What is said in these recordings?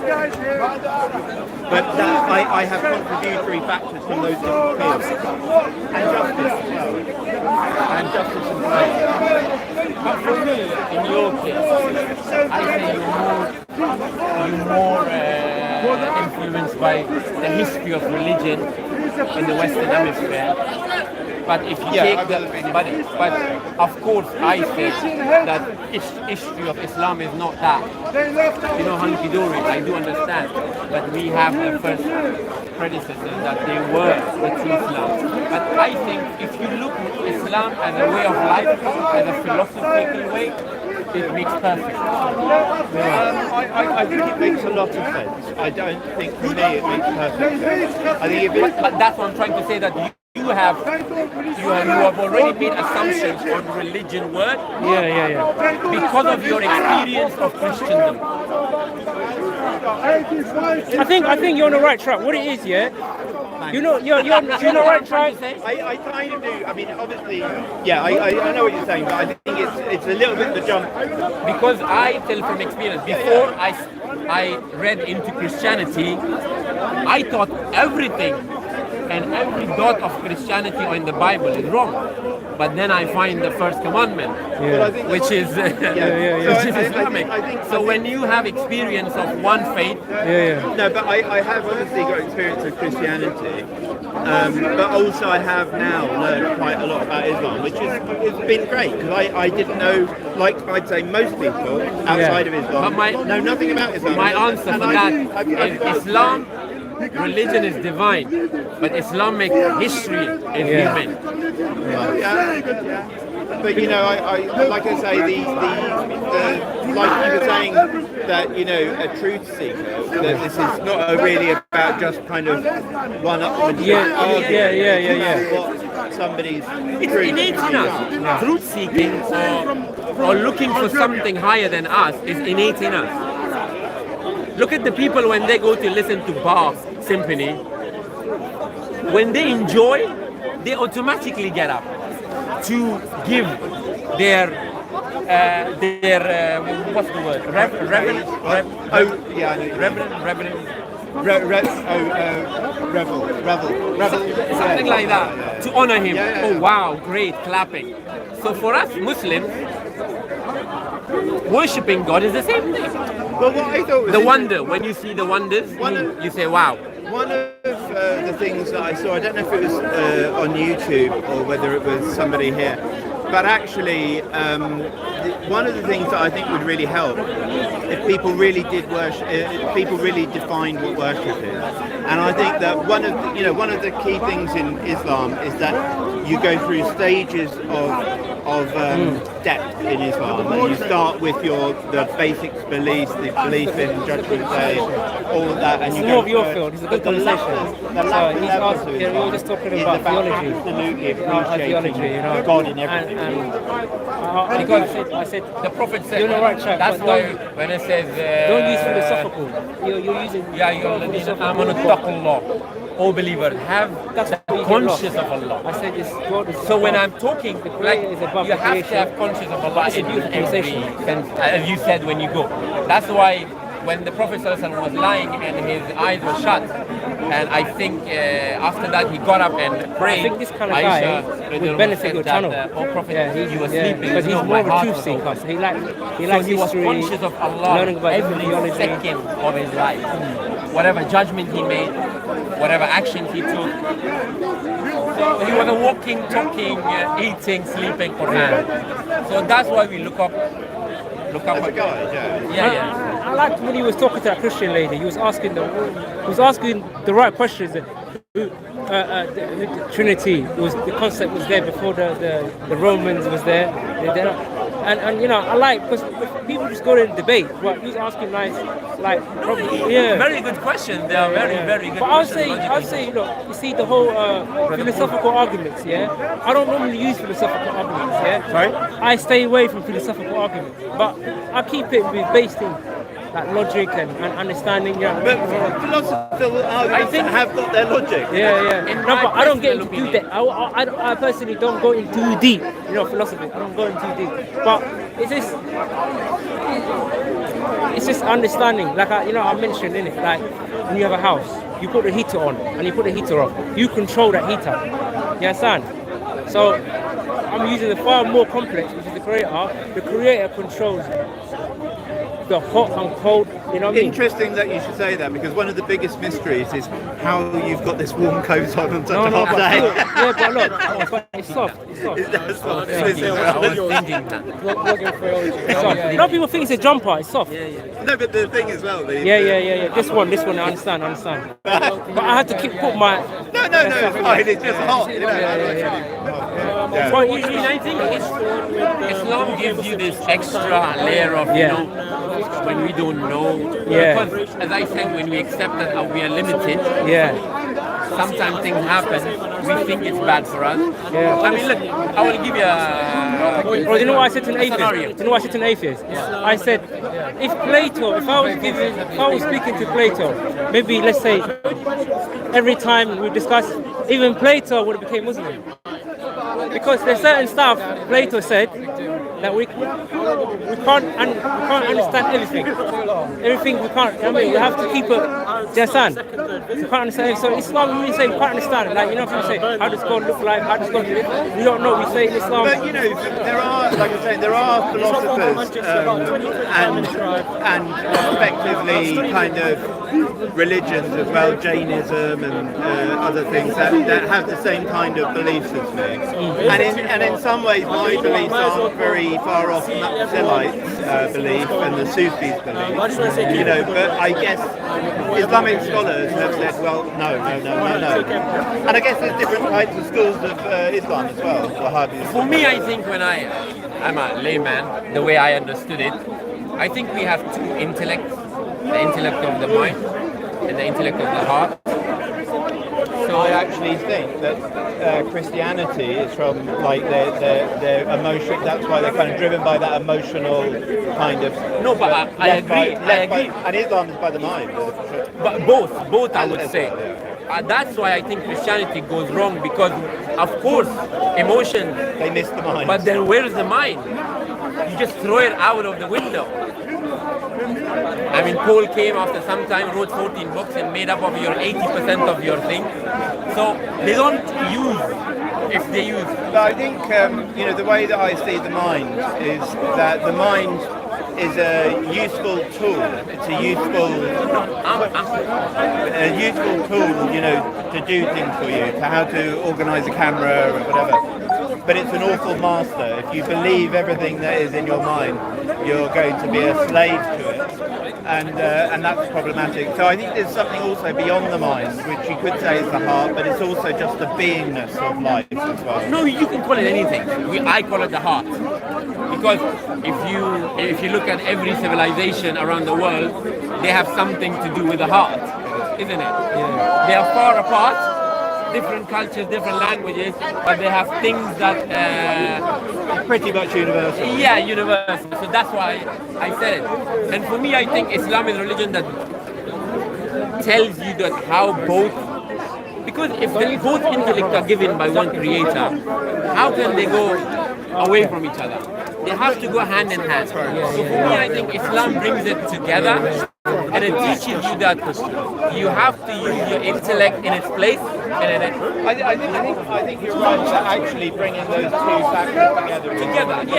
But that, I have contributory factors from those different fields. And justice as well. And justice and faith. But for me, in your case, I think you're more influenced by the history of religion in the Western Hemisphere. But if you take but of course I think that history of Islam is not that. You know, hunky dory, I do understand. But we have the first predecessors that they were the true Islam. But I think if you look at Islam as a way of life, as a philosophical way, it makes perfect. I think it makes a lot of sense. I don't think for me it makes perfect sense. I think but that's what I'm trying to say, that you have already made assumptions on religion word. Yeah. Because of your experience of Christendom. I think you're on the right track. What it is, yeah. You know, you're on the right track. I kind of do. I mean, obviously, yeah, I know what you're saying, but I think it's a little bit the jump. Because I tell from experience, before I read into Christianity, I thought everything and every dot of Christianity or in the Bible is wrong. But then I find the first commandment, which is Islamic. So when you have experience of one faith, no, but I have obviously got experience of Christianity, but also I have now learned quite a lot about Islam, which has been great because I didn't know, like I'd say most people outside of Islam, know nothing about Islam. My answer for that is Islam. Religion is divine, but Islamic history is human. But you know, I like I say, the like you were saying that, you know, a truth seeker, that this is not really about just kind of one-upmanship. What somebody's it's innate in us. Truth seeking or looking for something higher than us is innate in us. Look at the people when they go to listen to Bach symphony. When they enjoy, they automatically get up to give their what's the word? Reverend. Something like that. To honor him. Oh wow, great, clapping. So for us Muslims, worshipping God is the same thing. Well, what I thought was the wonder, when you see the wonders, you say, wow. One of the things that I saw, I don't know if it was on YouTube or whether it was somebody here, but actually one of the things that I think would really help if people really did worship, if people really defined what worship is. And I think that one of the key things in Islam is that you go through stages of depth in Islam, and you start with the basic beliefs, the belief in Judgment Day, all of that, and it's you more go of your field. It's a good conversation. We were just talking about theology. Absolutely Theology, you know, God in everything. I said the Prophet said, you're on the right track. That's why when it says don't use philosophical. You're using all believers have conscious of Allah. I said this God is so when I'm talking, like is above you have creation. to have conscious of Allah in every sense, as you said when you go. That's why when the Prophet ﷺ was lying and his eyes were shut, and I think after that he got up and prayed. I think this kind of guy would benefit your channel. Prophet, he was sleeping because he's more of a truth seeker. So he likes he was conscious of Allah learning about every second of his life. Whatever judgment he made, whatever actions he took. He was a walking, talking, eating, sleeping Quran. So that's why we look up As a guide, I liked when he was talking to that Christian lady. He was asking the right questions. The Trinity the concept was there before the Romans was there. And you know, I like because people just go in and debate. But he was asking very good question. They are very good. But I'll say, you see the whole philosophical arguments. Yeah, I don't normally use philosophical arguments. Yeah, Sorry? I stay away from philosophical arguments, but I keep it based in like logic and understanding. Yeah, But philosophical arguments have got their logic. No, but I don't get into too deep. I personally don't go in too deep. You know, philosophy. I don't go in too deep. But it's just it's just understanding. Like I mentioned in it, like when you have a house, you put the heater on and you put the heater off. You control that heater. You understand? So I'm using the far more complex, which is the creator. The creator controls the hot and cold. You know what I mean? Interesting that you should say that, because one of the biggest mysteries is how you've got this warm coat on such a hot day. Yeah, but look, but it's soft. It's soft. That's what I was thinking that. It's soft. A lot of people think it's a jumper. It's soft. No, but the thing as well. Yeah. This one. I understand. But I had to put my. No, it's fine. It's just hot. You know. Yeah. Well, I think Islam gives you this extra layer of, you know, when we don't know. Yeah. Because, as I said, when we accept that we are limited, Yeah. sometimes things happen, we think it's bad for us. Yeah. I mean, look, I will give you a... Well, do you know what I said to an atheist? scenario. Do you know what I said to an atheist? I said, if I was speaking to Plato, maybe let's say every time we discuss, even Plato would have became Muslim. Because there's certain stuff Plato said that we can't understand everything. Everything we can't. I mean, we have to keep it. Jasan. We can't understand. So Islam, we say we can't understand. Like, you know, people say, how does God look like? How does God? We don't know. We say in Islam. But you know, there are, like I say, there are philosophers and effectively kind of religions as well, Jainism and other things that have the same kind of beliefs as me. And in some ways, my beliefs aren't very far off Mu'tazilites' belief and the Sufis' belief. You know, but I guess Islamic scholars have said, well, no. And I guess there's different types of schools of Islam as well. Wahhabism. For me, I think when I'm a layman, the way I understood it, I think we have two intellects, the intellect of the mind and the intellect of the heart. So I actually think that Christianity is from like their emotion. That's why they're kind of driven by that emotional kind of. No, but I agree. And Islam is by the mind. But both I would say. That's why I think Christianity goes wrong, because of course emotion, They miss the mind. but then where's the mind? You just throw it out of the window. I mean, Paul came after some time, wrote 14 books and made up of your 80% of your thing. So they don't use, if they use. But I think you know, the way that I see the mind is that the mind is a useful tool. It's a useful tool, you know, to do things for you, to how to organise a camera or whatever. But it's an awful master. If you believe everything that is in your mind, you're going to be a slave to it. And that's problematic. So I think there's something also beyond the mind, which you could say is the heart, but it's also just the beingness of life as well. No, you can call it anything. I call it the heart. Because if you look at every civilization around the world, they have something to do with the heart, isn't it? Yeah. They are far apart, different cultures, different languages, but they have things that Pretty much universal. yeah, universal. So that's why I said it. And for me, I think Islam is a religion that tells you that how both, because if both intellects are given by one creator, how can they go away from each other? They have to go hand in hand. So for me, I think Islam brings it together, and it teaches you that you have to use your intellect in its place. And I think you're right that actually bringing those two factors together is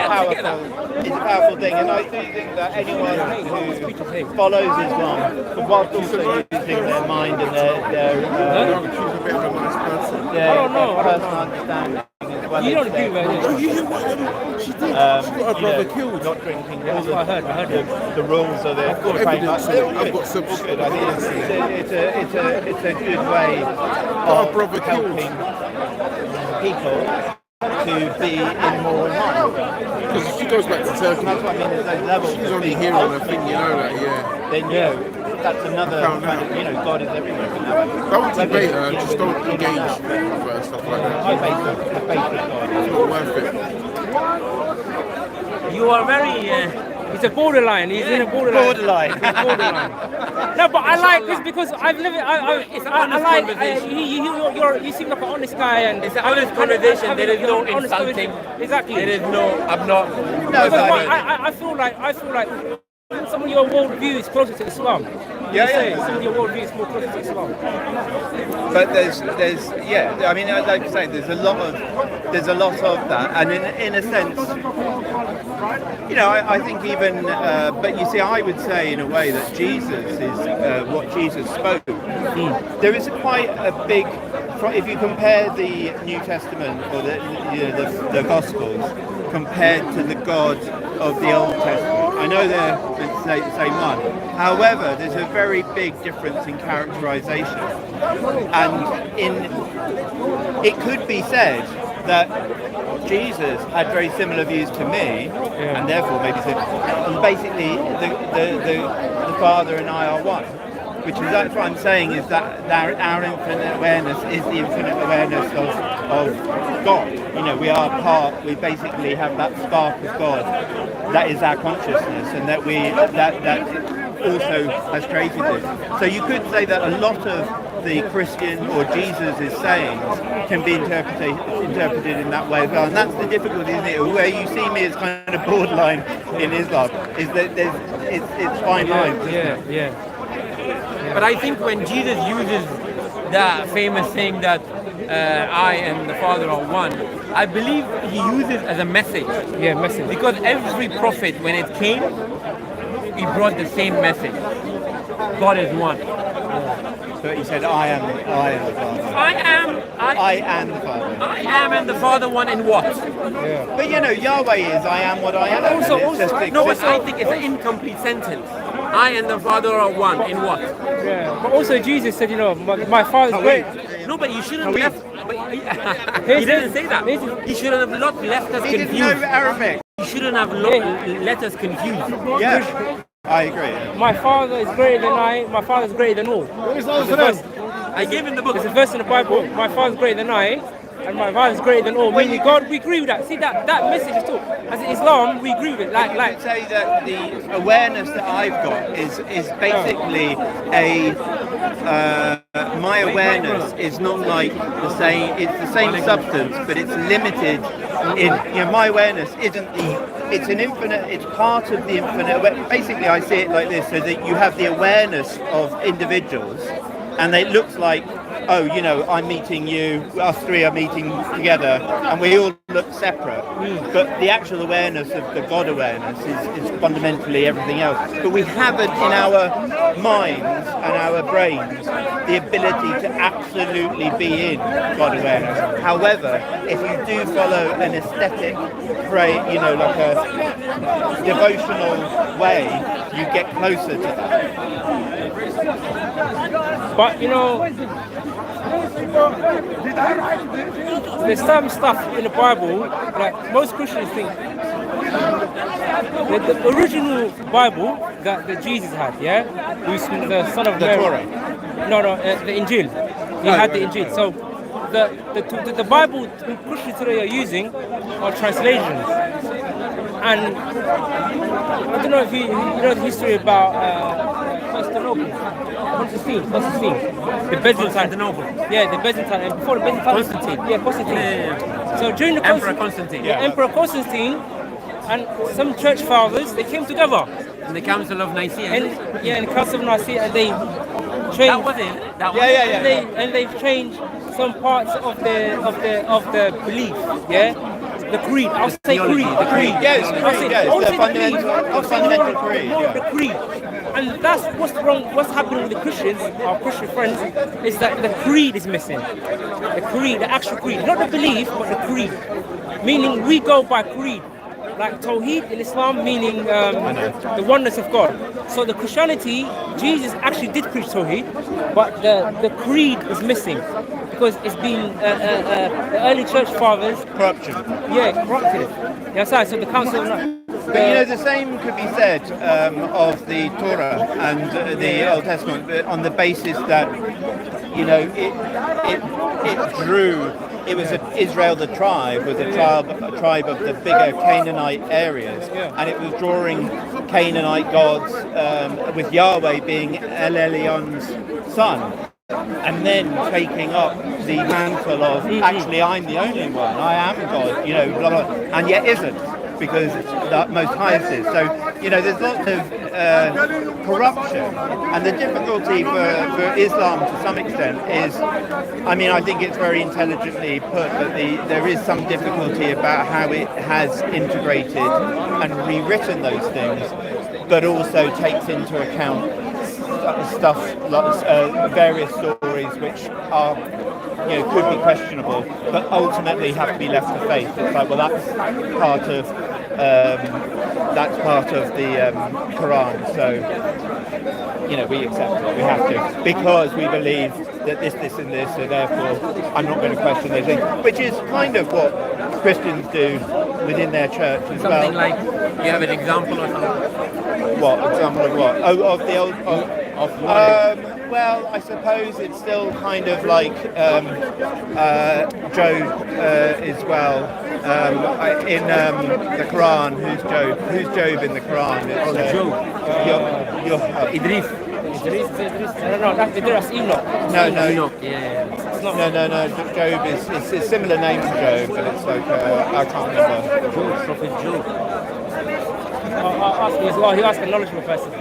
a powerful thing. And I do think that anyone who follows Islam, whilst also using their mind and their personal understanding, You don't do that. you know, not drinking. That's what I heard. The rules are there. I've got some. I think it's a good way of helping people to be in more aligned. Because she goes back to Turkey. That's what I mean. There's those levels. She's only here on her thing, you know that, yeah. Then that's another kind of, you know, God is everywhere. Don't debate her, just don't engage with her and stuff like that. I base God. It's not worth it. you are very. He's a borderline. He's in a borderline. No, but I like this because I've lived. It's an honest conversation. You seem like an honest guy, and It's an honest conversation. There is no insulting. Exactly. There is no. I'm not. No, Because but I feel like some of your worldview is closer to Islam. Yeah, You say yeah. some of your worldview is more closer to Islam. But there's yeah. I mean, like I say, there's a lot of that, and in a sense, you know, I think even. But you see, I would say in a way that Jesus is what Jesus spoke. There is quite a big. If you compare the New Testament or the Gospels compared to the God of the Old Testament, I know they're the same one. However, there's a very big difference in characterization, and it could be said that Jesus had very similar views to me, and therefore maybe basically the Father and I are one. Which is that's what I'm saying is that our infinite awareness is the infinite awareness of God. You know, we are part. We basically have that spark of God. That is our consciousness, and that also has created this. So you could say that a lot of the Christian or Jesus' sayings can be interpreted in that way as well. And that's the difficulty, isn't it? Where you see me as kind of borderline in Islam is that it's fine lines. Yeah. But I think when Jesus uses that famous saying that I and the Father are one, I believe he uses as a message. Yeah, message. Because every prophet, when it came, he brought the same message. God is one. But he said, I am the Father. I am the Father. I am and the Father one in what? But you know, Yahweh is I am what I am. Also- and it's just No, but existing. I think it's an incomplete sentence. I and the Father are one in what? Yeah. But also Jesus said, you know, my Father's great. No, but you shouldn't have left. But, Here's he didn't the- say that. here's the- He shouldn't have not left us He didn't know confused. Arabic. He shouldn't have let us confused. Yeah, I agree. My Father is greater than I. My Father is greater than all. I gave him the book. There's a verse in the Bible. My Father is greater than I, and my Father is greater than all. Meaning God, we agree with that. See that message is too. As Islam, we agree with it. I would say that the awareness that I've got is basically my awareness is not like the same. It's the same substance, but it's limited. My awareness isn't it's an infinite. It's part of the infinite. Basically, I see it like this: so that you have the awareness of individuals, and it looks like, oh, you know, I'm meeting you, us three are meeting together, and we all look separate. But the actual awareness of the God awareness is fundamentally everything else. But we haven't in our minds and our brains the ability to absolutely be in God awareness. However, if you do follow an aesthetic, like a devotional way, you get closer to that. But you know, there's some stuff in the Bible like most Christians think. The original Bible that Jesus had, who's the son of Mary. Torah. No, the Injil. He had the Injil. So the Bible Christians today are using are translations. And I don't know if you know the history about Constantine, the Byzantine. Constantinople. Yeah, the Byzantine, and before the Byzantine. Constantine. Yeah, Constantine. Yeah. So during the Emperor Constantine. Emperor Constantine and some church fathers, they came together. In the Council of Nicaea. In the Council of Nicaea, and they changed. That was it. That was And they've changed some parts of the belief. Yeah. The creed. I'll say Theology, creed. the creed. Yes, I'll creed, say- yes, I'll the say fundamental- creed. the I'll say fundamental more- creed, more yeah. the creed. And that's what's wrong. What's happening with the Christians, our Christian friends, is that the creed is missing. The creed, the actual creed, not the belief, but the creed. Meaning we go by creed. Like Tawheed in Islam, meaning the oneness of God. So the Christianity, Jesus actually did preach Tawheed, but the creed is missing because it's been the early church fathers. Corruption. Yeah, corrupted. Yes, so the council. But you know, the same could be said of the Torah and the Old Testament, but on the basis that, you know, it drew. It was Israel, the tribe, was a tribe of the bigger Canaanite areas, and it was drawing Canaanite gods, with Yahweh being El Elion's son, and then taking up the mantle of actually I'm the only one, I am God, you know, blah, blah, and yet isn't. because the most highest is. So, there's lots of corruption, and the difficulty for Islam to some extent is, I think it's very intelligently put, that there is some difficulty about how it has integrated and rewritten those things, but also takes into account stuff, various stories which are, could be questionable, but ultimately have to be left to faith. It's like, well, that's part of the Quran, so we accept it. We have to, because we believe that this, and this, so therefore I'm not going to question those things, which is kind of what Christians do within their church as well. Something like, you have an example or something? What example of what? Oh, of the old. Of well, I suppose it's still kind of like Job as well. In the Quran, who's Job? Who's Job in the Quran? It's, Job. Idris. No, that's Idris, Enoch. No. Enoch. Yeah. No. Job is a similar name to Job, but it's like I can't remember. Job, Prophet Job. I'll ask you as well. You ask a knowledgeable person.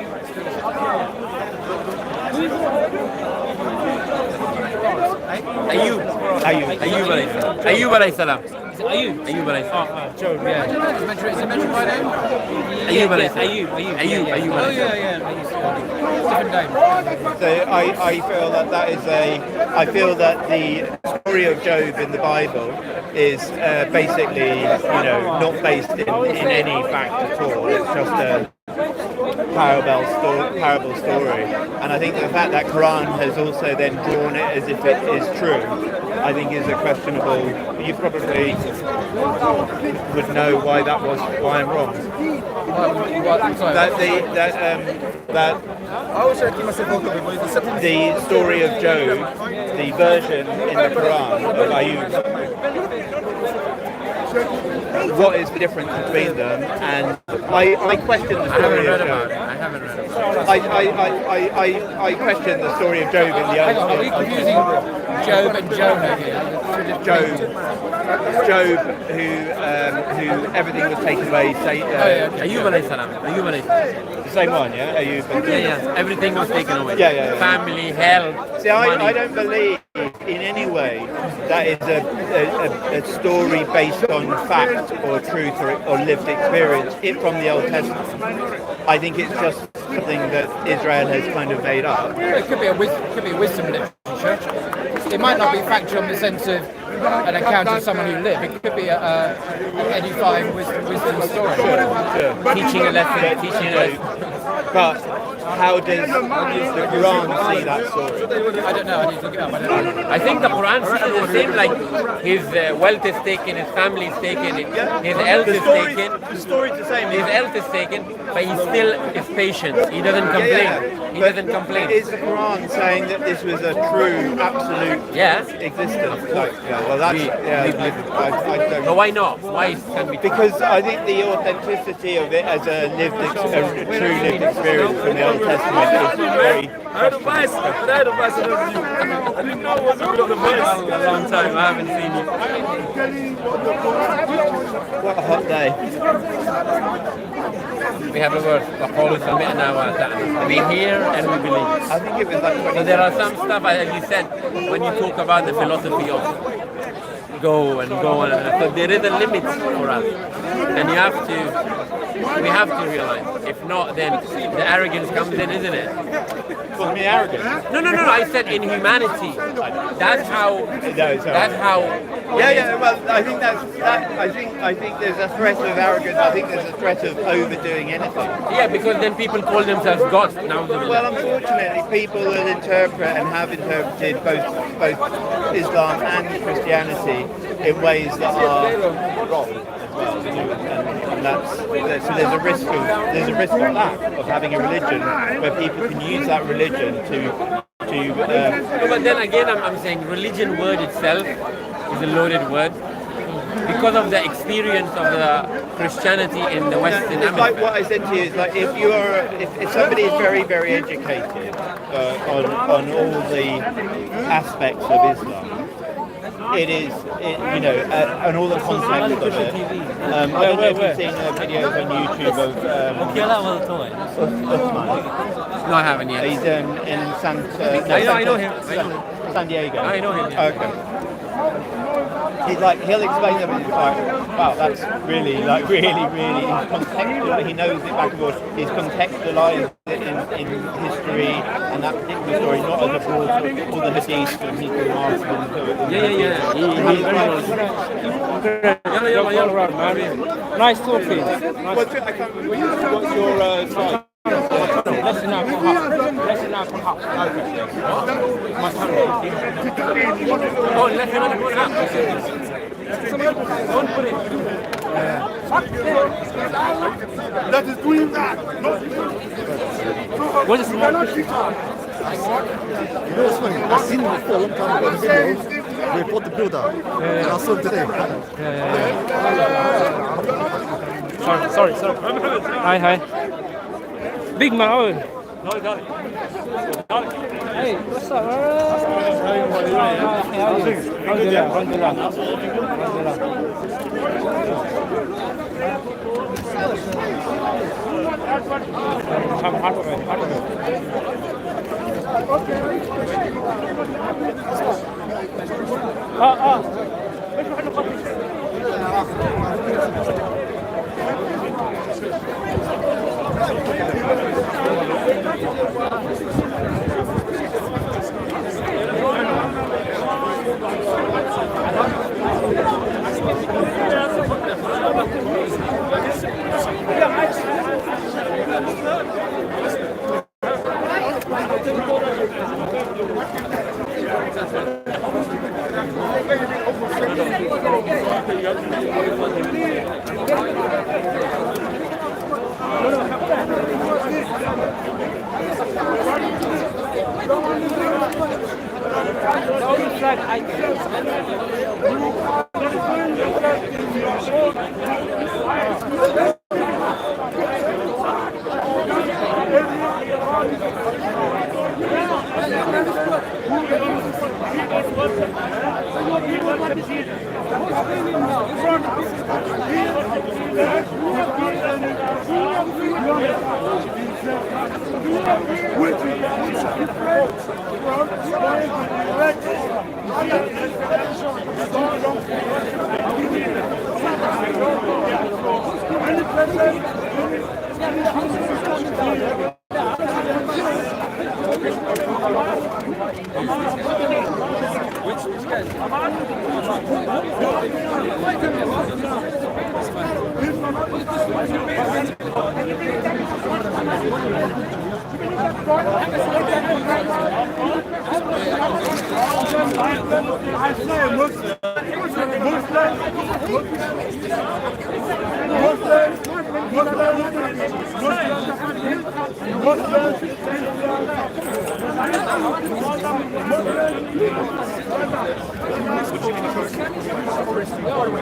Ayub alayhi salam. Is it Ayub? Ayub alayhi salam. Job, yeah. Is it mentioned by name? Ayub alayhi salam. Ayub. Oh, yeah. Different name. So I feel I feel that the story of Job in the Bible is basically, not based in any fact at all. It's just a parable story. And I think the fact that Quran has also then drawn it as if it is true, I think is a questionable. You probably would know why I'm wrong. The story of Job, the version in the Quran of Ayub, what is the difference between them? And I question the story of Job. I haven't read about it. I question the story of Job in the Hang on, are we confusing Job and Jonah here? Job, who everything was taken away. Ayub alayhi salam. The same one, yeah. Ayub. Yeah. Everything was taken away. Yeah. Family, health. See, I don't believe in any way that is a story based on fact or truth or lived experience from the Old Testament. I think it's just something that Israel has kind of made up. It could be a wisdom literature. It might not be factual in the sense of an account of someone who lived. It could be an edifying wisdom story. Sure. Teaching a lesson. But how does the Quran see that story? I don't know. I need to look it up. I don't know. I think the Quran sees the same, like his wealth is taken, his family is taken, his health is taken. The story's the same. His health is taken, but he still is patient. He doesn't complain. He doesn't complain. Is the Quran saying that this was a true, absolute existence? Well, that's I don't. But why not? Why can we? Because I think the authenticity of it as a true lived experience from the Old Testament is very. I had a long time. I haven't seen you. What a hot day. We have a word. We hear and we believe. I think it was like 20. So there are some stuff, as you said, when you talk about the philosophy of go and so there is a limit for us, and we have to realize. If not, then the arrogance comes in, isn't it? Call me arrogant. No. I said in humanity. That's how. That's how. Yeah. Well, I think I think there's a threat of arrogance. I think there's a threat of overdoing anything. Yeah, because then people call themselves gods now. Well, unfortunately, people will interpret and have interpreted both Islam and Christianity in ways that are wrong as well. And so there's a risk of that, of having a religion where people can use that religion to. But then again, I'm saying religion word itself is a loaded word because of the experience of the Christianity in the Western It's Hemisphere. like what I said to you is like if somebody is very, very educated on all the aspects of Islam, it is, and all the context of it. I don't know if you've seen videos on YouTube of Usman. No, I haven't yet. He's in I know him. San Diego. I know him. Yeah. Okay. He's like, he'll explain them and it's like, wow, that's really, like, really contextual. He knows it back and forth. He's contextualized it in history and that particular story, not as a broad, all the hadiths and he can master them to it. Nice talking. What's your site? Listen now, come up. Oh, let's That is doing that. What is the It's funny. I've seen him before a long time ago. We bought the builder. And I saw him today. Sorry. Hi. Big man. Oh. Hey, what's up?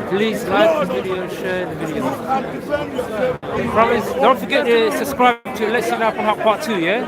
Please like the video, share the video. Promise, don't forget to subscribe to Let's See Now from Hot Part 2, yeah?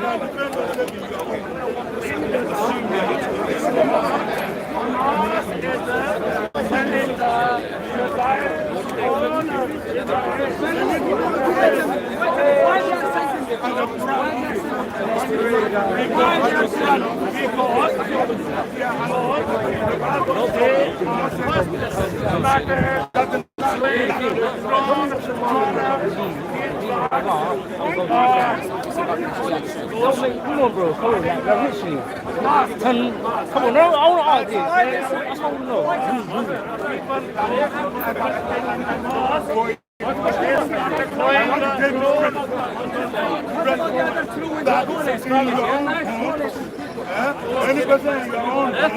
Come on, bro. Come on, like literally. Come on, no, I want to argue. That's what I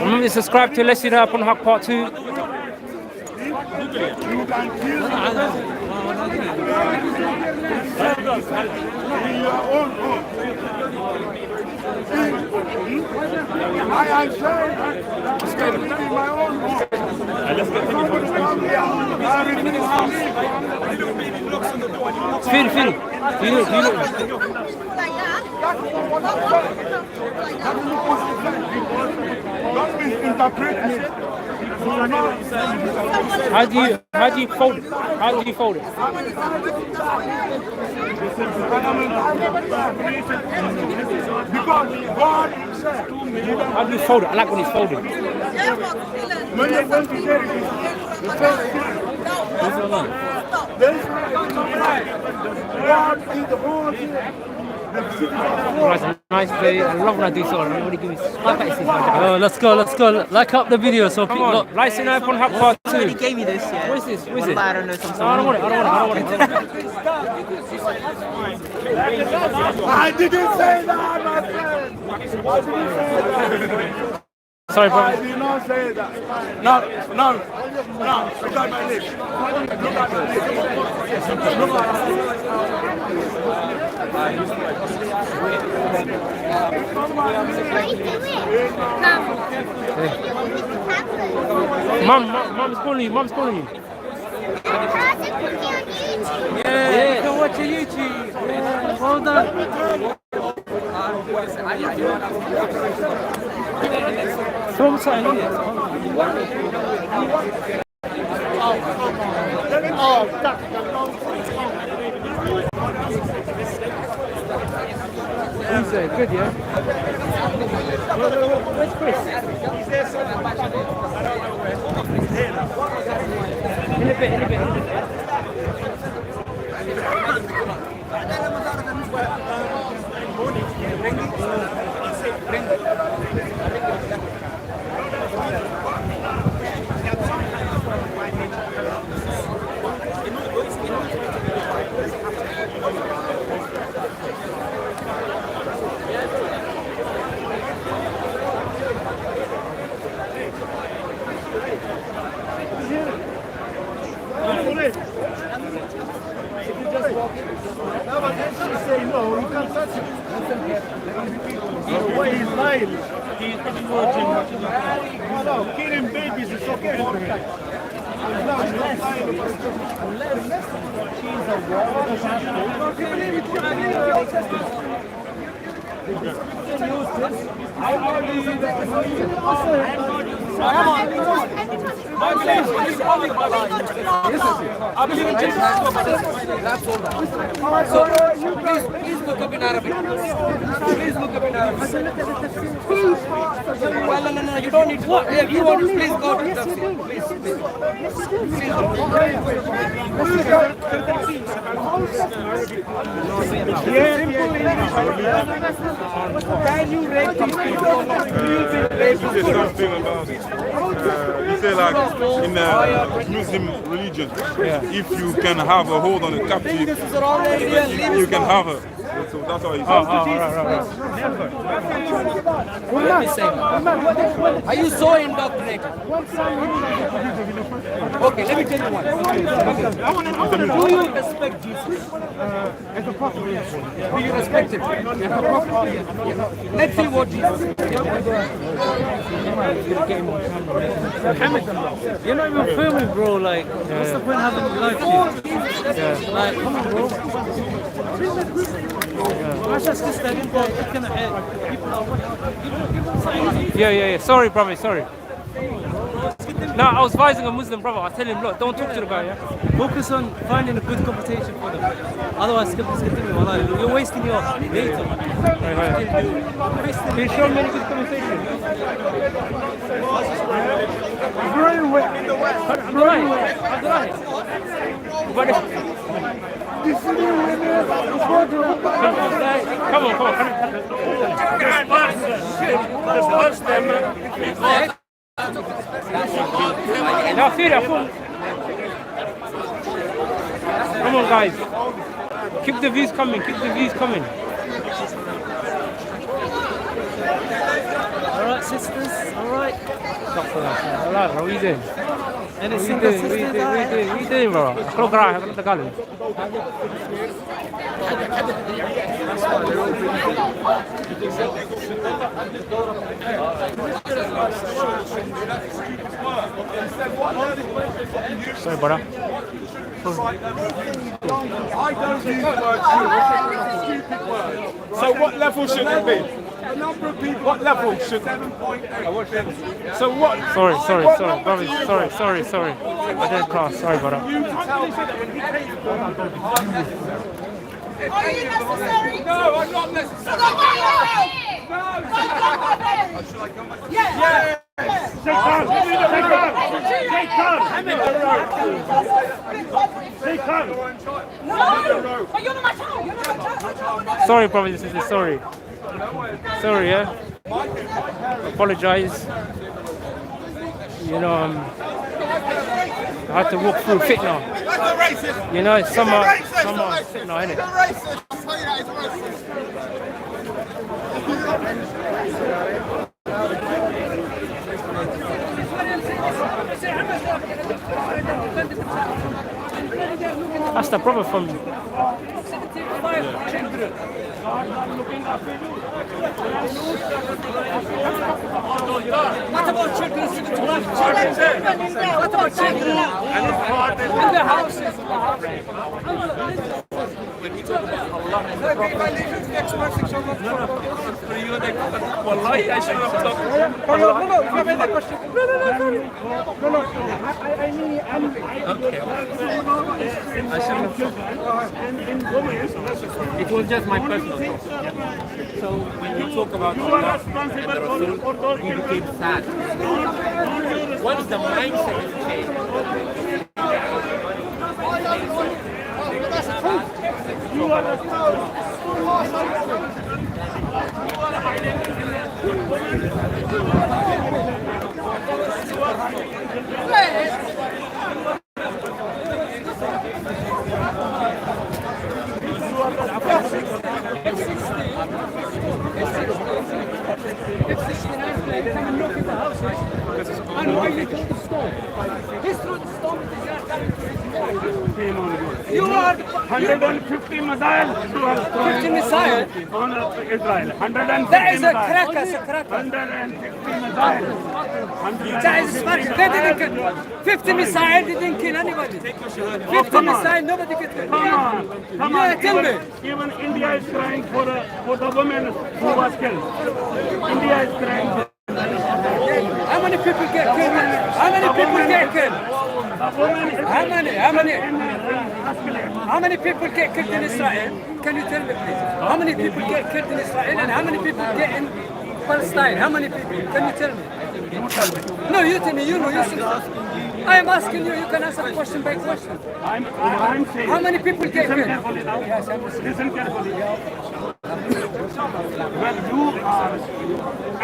remember to subscribe to Let's See Now on Hawk Part 2. Feel. Don't misinterpret me. How do you fold it? How do you fold it? How do you fold it? I like when it's folded. Right, nice play. I love when I do so. Everybody give me Oh, let's go. Like up the video so people look. Like and open up part Somebody 2. gave me this, yeah. What is this? What is it? I don't know, some No, I don't want it. I don't want it. I didn't say that, my friend. Sorry, I brother. did not say that. No. Look at my lips. Look at my lips. Look at Mom's calling you. Mom's calling you. Yeah, you can watch a YouTube. Yeah, well done. Throw something in. He's good, yeah? Where's Chris? In a bit. say no, you can't touch it. The way he's lying. He's watching. No, killing babies is okay for him. He's not Please look up in Arabic. Please look up in Arabic. Well, no, you don't need to. If you want to, please go to tafsir. Can you rate these people? There's something about it. You say like in the Muslim religion, if you can have a hold on a captive, you can have her. So that's how he says. Are you so indoctrinated? Okay, let me tell you one. Do you respect Jesus? As a prophet. Do you respect him? Let's see what Jesus said. You're not even filming, bro. Like, what's the point of having a live feed? Like, come on, bro. Yeah. Sorry, brother. Sorry. No, I was advising a Muslim brother. I tell him, look, don't talk to the guy. Yeah? Focus on finding a good competition for them. Otherwise, continue. You're wasting your data. Can you show me any good conversation? Come on. No, fear, come on, guys. Keep the views coming. Alright, sisters. Alright. Alright, what are you doing? Any What single are you sisters? doing, bro? Clock around, the garden. Sorry, brother. So what level should it be? a number of people. What level should? So what? Sorry, brothers, sorry. I didn't class. Sorry about that. Are you necessary? No, I'm not necessary. Yeah. Sorry, brothers and sisters, sorry. Sorry, yeah. Apologize. You know, I had to walk through fitna. You know, it's summer fitna, innit? That's the brother from. What about children? What about children? And the houses. Wallahi, I should have talked. No. I mean, It was just my personal thought. So when you talk about Allah and the Rasul, we became sad. What is the mindset of change? You are 150 missiles. 50 missiles? On Israel. 150 That is a missiles. cracker. 150 missiles. That is smart. They didn't kill. 50 missiles didn't kill anybody. 50 missiles, nobody could kill. Come on. Tell me. Even India is crying for the woman who was killed. India is crying. How many people get killed? How many people get killed? How many people get killed in Israel? Can you tell me, please? How many people get killed in Israel and how many people get in Palestine? How many people? Can you tell me? No, you tell me. You know. I am asking you. You can answer question by question. I'm saying. How many people get killed? Yes, listen carefully. When you are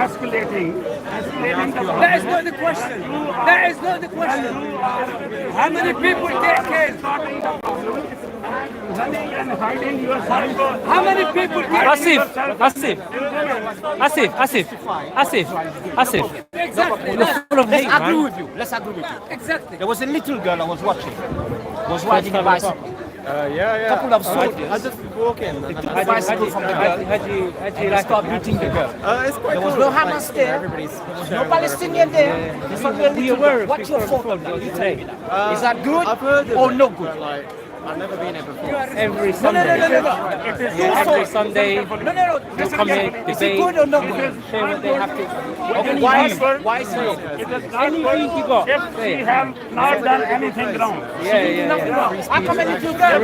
escalating the That is not the question. That is not the question. How many people get killed? and hiding yourself. How many people get Asif. Exactly. You're full of hate, Let's agree man. with you. Let's agree with you. Exactly. There was a little girl I was watching. Was riding a bicycle. Couple of soldiers. I just walk in. And Took bicycle from the girl and they start beating the girl. it's quite There was cool. no Hamas there. There was no Palestinian there. It's only a little girl. What's your thought on that? You tell me that. Is that good I've heard of or it, no but, good? like, I've never been here before. Every Sunday. It is Every Sunday. No. They'll come here, Is it debate, good or not good? say what they have to. Okay, why is it? It is not Anything you got. if we have not done anything wrong. Yeah. How come a little girl?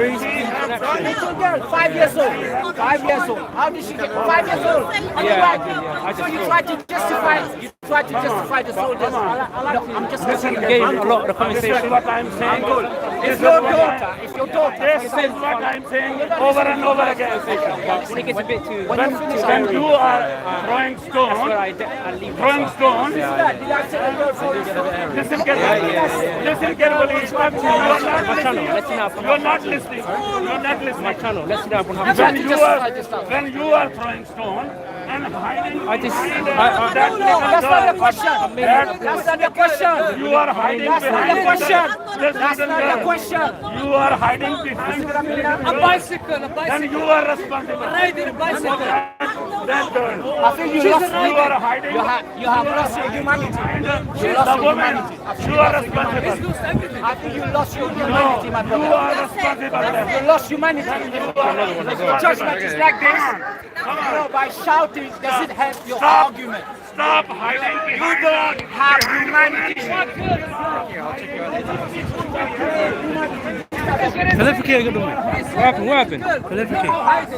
Little girl, 5 years old. 5 years old. How did she get 5 years old? And you like, so you try to justify the soldiers. No, I'm just Listen, gave a lot of the This is conversation. what I'm saying. It's your daughter. It's your daughter. This is what I'm saying over and over again. When it gets a bit too. When you are throwing That's stone, where I leave. throwing stone, Did I say a word for you? listen carefully. Listen carefully. You are not listening. You are not listening. My channel. Let's see that one happen. When you are throwing stone and hiding, I just. that That's not the question. That's not the question. you are hiding That's not the behind question. this That's little not the girl. question. You are hiding behind A bicycle. then you are responsible. Riding a bicycle. That girl. I think you lost. You have lost your humanity. You lost your humanity. You are responsible. I think you lost your humanity, my brother. You are responsible. You lost humanity. Judgment is like this. By shouting, does it help your argument? Stop hiding. You don't have humanity. What happened?